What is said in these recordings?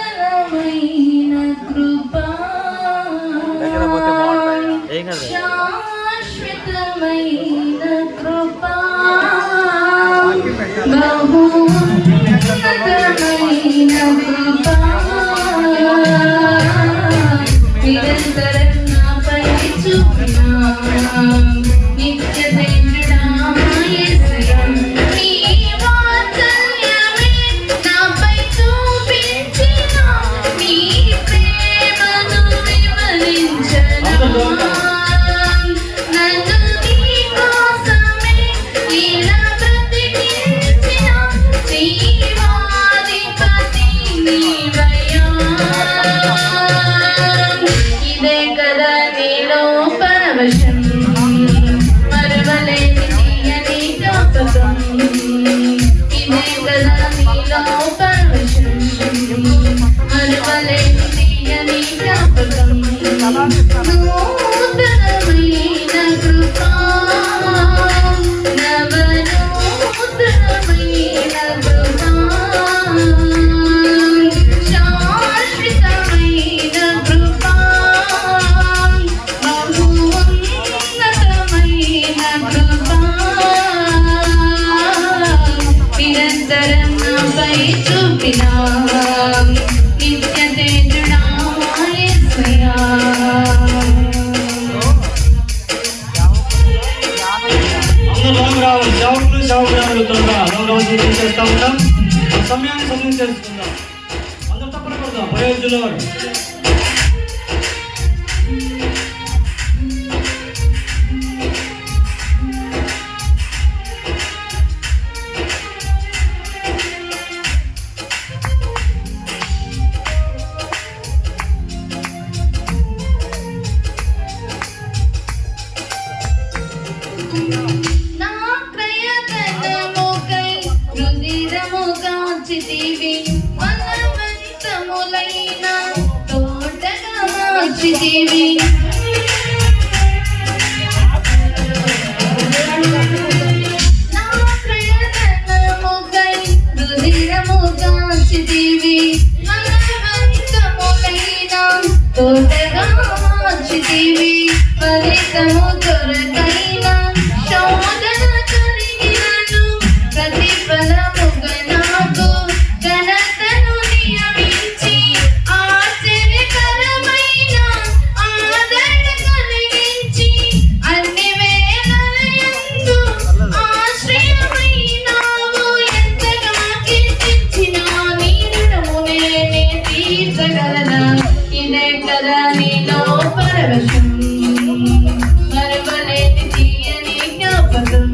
నవనూతనమైన కృపా శాశ్వతమైన కృపా బహున్నతమైన కృపా నిరంతరం నాపై చూపినా నిత్య దేవుడా యేసయ్యా నీ వాత్సల్యమే నాపై చూపించిన నీ ప్రేమను వివరించనా నన్ను నీ కోసమే ఇలా బ్రతికించిన జీవాధిపతి నీవయ్యా ఇదే కదా నీలో పరవశం మరువలేని తీయని జ్ఞాపకం ఇదే కదా నీలో పరవశం మరువలేని తీయని జ్ఞాపకం నూతనమైన కృపా నవనూతనమైన కృపా శాశ్వతమైన కృపా బహున్నతమైన కృపా నిరంతరం నాపై చూపినా నిత్య తేజుడా యేసయ్యా సేవకురాలు త్వరగా లోన్ చేస్తా ఉంటాం సమయాన్ని సమయం చేసుకుందాం అందరూ తప్పని పడదాం ప్రయోజనం నా ప్రయత్నముకై రుధిరము కాచితివి ఫలవంతములైన తోటగా మార్చితివి నా ప్రయత్నముకై రుధిరము కాచితివి ఫలవంతములైన తోటగా మార్చితివి ఫలితము దొరకైన శోధన కలిగినను ప్రతిఫలముగా నాకు ఘనతను నియమించి ఆశ్చర్యకరమైన ఆదరణ కలిగించి అన్ని వేళలయందు ఆశ్రయమైనావు ఎంతగా కీర్తించిన నీ రుణము నేనే తీర్చగలనా ఇదే కదా నీలో పరవశం మరువలేని తీయని జ్ఞాపకం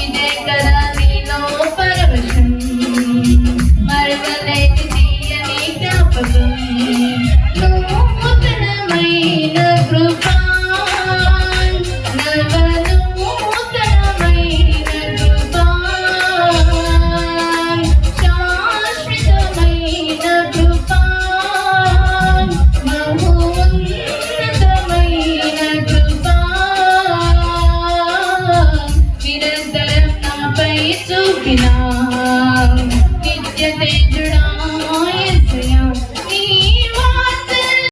ఇదే కదా నీలో పరవశం మరువలేని తీయని జ్ఞాపకం నూతనమైన కృపా నవనూతనమైన కృపా శాశ్వతమైన కృపా బహున్నతమైన కృపా నిరంతరం నాపై చూపినా